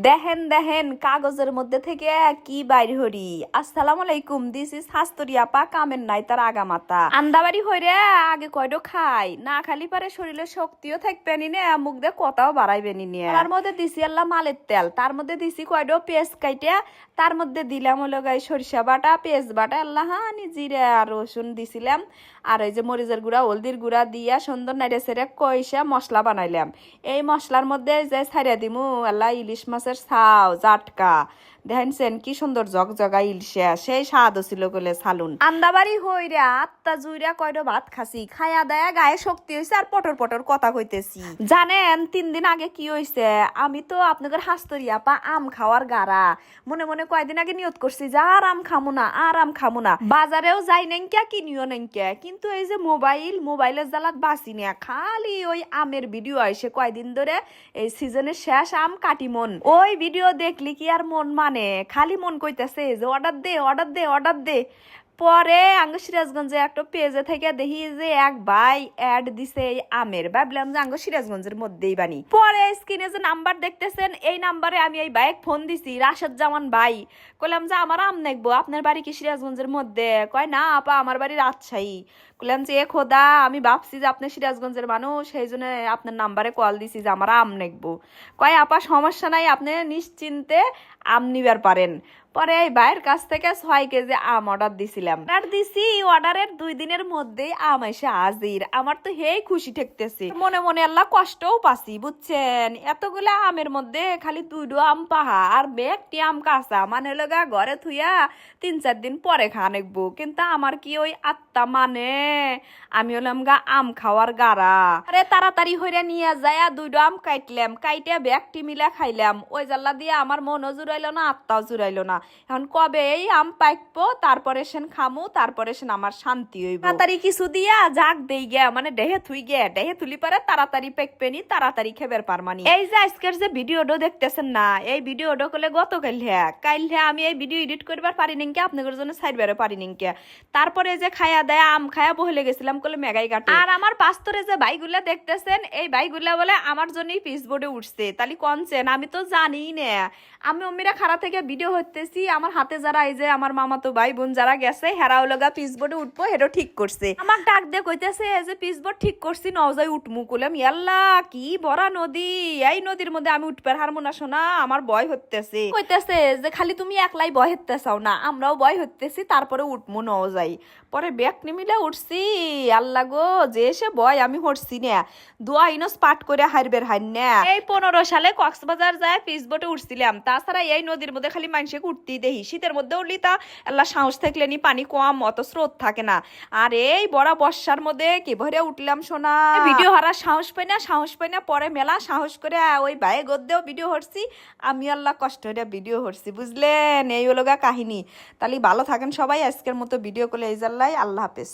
দেখেন দেখেন কাগজের মধ্যে থেকে কি বাইর হরি। আসসালামু আলাইকুম, দিস ইজ হাস্তরি আপা কামের নাই তার আগামাতা আন্দাবাড়ি হইরে আগে কয়ডো খাই না খালি পারে শরীরে শক্তিও থাকবেনি নে মুখ দিয়ে কথাও বাড়াইবেনি নিয়ে। তার মধ্যে দিছি আল্লাহ মালের তেল, তার মধ্যে দিছি কয়ডো পেঁয়াজ কাইটে, তার মধ্যে দিলাম হলো গাই সরিষা বাটা, পেঁয়াজ বাটা, আল্লাহ হানি জিরে আর রসুন দিছিলাম, আর এই যে মরিচের গুঁড়া হলদির গুঁড়া দিয়া সুন্দর নাইড়ে সেরে কইসা মশলা বানাইলাম। এই মশলার মধ্যে যে ছাড়িয়া দিমু আল্লাহ ইলিশ মাছের ছাও জাটকা, দেখেন কি সুন্দর জগজগা ইলশা, সেই স্বাদ ছিল বলে সালুন। আন্দাবাড়ি হইরা আত্মা জুইরা কয়ডো ভাত খাসি, খায়া দেয়া গায়ে শক্তি হইছে আর পটর পটর কথা কইতেছি। জানেন 3 দিন আগে কি হইছে, আমি তো আপনাদের হাস্তরি আপা আম খাওয়ার গারা মনে মনে কয়দিন আগে নিয়ত করছি যে আর আম খামু না, আর আম খামু না, বাজারেও যাই নাই কে কিনিও নাই কে, কিন্তু এই যে মোবাইলের জ্বালাত বাঁচি না, খালি ওই আমের ভিডিও আইসে কয়দিন ধরে, এই সিজনের শেষ আম কাটিমন, ওই ভিডিও দেখলি কি আর মন মানে, খালি মন কইতেছে যে অর্ডার দে অর্ডার দে অর্ডার দে। পরে আঙ্গ সিরাজগঞ্জে একটা পেজে থেকে দেখি যে এক ভাই অ্যাড দিছে এই আমের, ভাবলাম যে আঙ্গ সিরাজগঞ্জের মধ্যেই বানি। পরে স্ক্রিনে যে নাম্বার দেখতেছেন এই নাম্বারে আমি এই ভাইকে ফোন দিছি, রাশেদ জামান ভাই, কইলাম যে আমার আম নেকবো, আপনার বাড়ি কি সিরাজগঞ্জের মধ্যে? কয় না আপা আমার বাড়ি রাজশাহী। কইলাম যে এ খোদা, আমি ভাবছি যে আপনি সিরাজগঞ্জের মানুষ, সেই জন্য আপনার নাম্বারে কল দিছি যে আমার আম নেকবো। কয় আপা সমস্যা নাই, আপনি নিশ্চিন্তে আম নিবার পারেন। পরে এই ভাইয়ের কাছ থেকে 6 কেজি আম অর্ডার দিছিলাম, অর্ডারের 2 দিনের মধ্যেই আম এসে হাজির। আমার তো হেই খুশি ঠেকতেছে, মনে মনে আল্লাহ কষ্টও পাচ্ছি বুঝছেন, এতগুলা আমের মধ্যে খালি 2টো আম পাহা আর একটি আম কাঁচা, মানে লগা ঘরে থুইয়া 3-4 দিন পরে খা নেকবো, কিন্তু আমার কি ওই আত্মা মানে, আমি হলাম গা আম খাওয়ার গারা। আরে তাড়াতাড়ি হইরা নিয়ে যায় 2টো আম কাটলাম, কাইটে ব্যাগটি মিলা খাইলাম, ওই জাল্লা দিয়ে আমার মনও জুড়াইলো না আত্মাও জুড়াইলো না। এখন কবে এই আম পাইকবো তারপরে সেন খামু, তারপরে সেন আমার শান্তি হইব। তাড়াতাড়ি কিছু দিয়া জাগ দেই গে, মানে দেহে থুই গে, দেহে তুলি পারে তাড়াতাড়ি পেকপেনি তাড়াতাড়ি খেবার পারমানি। এই যে আজকের যে ভিডিওটা দেখতেছেন না, এই ভিডিওটা কলে গতকাল কাইলে আমি এই ভিডিও এডিট করবার পারি নিকে, আপনাদের জন্য সাইডবারে পারি নিকে। তারপরে যে খায়া দেয় আম খায়া বহলে গেছিলাম কলে মেগাই কাটে। আর আমার পাস্তরে যে ভাইগুলা দেখতেছেন এই ভাইগুলা বলে আমার জন্যই পিসবোর্ডে উঠছে, তাহলে কনছেন আমি তো জানিই না। আমি অম্মিরা খাড়া থেকে ভিডিও হইতেছি, আমার হাতে যারা এই যে আমার মামাতো ভাই বোন যারা গেছে হেরাও লগা পিসবোর্ডে উঠবো, হেরো ঠিক করছে। আমার ডাক দিয়ে কইতেছে যে পিসবোর্ড ঠিক করছি নজাই উঠমু, কইলাম ইয়াল্লা কি বড় নদী, এই নদীর মধ্যে আমি উঠবার হারমো না শোনা, আমার ভয় হইতেছে। কইতেছে যে খালি তুমি একলাই ভয় হইতে চাও না, আমরাও ভয় হইতেছি, তারপরে উঠমু নজাই। পরে ব্যাগ নিমিলে উঠছি, আল্লাহ গো যে সে ভয় আমি হটছি না, দোয়া ইনস পাট করে হারবের হার না। এই 15 সালে কক্সবাজার যায় পিসবোর্ডে উঠছিলাম, তাছাড়া এই নদীর মধ্যে খালি মানুষকে উঠতেই দেখি, শীতের মধ্যে উঠলি তা আল্লাহ সাহস থাকলে নি পানি কম, অত স্রোত থাকে না। আর এই বড় বর্ষার মধ্যে কি ভরে উঠলাম সোনা, ভিডিও হারার সাহস পাই না, পরে মেলা সাহস করে ওই ভাই গদ্দেও ভিডিও হরছি, আমি আল্লাহ কষ্ট হইয়া ভিডিও হরছি, বুঝলেন? এই হলো গা কাহিনী। তাহলে ভালো থাকেন সবাই, আজকের মতো ভিডিও করলে এই জাল্লাই, আল্লাহ হাফেজ।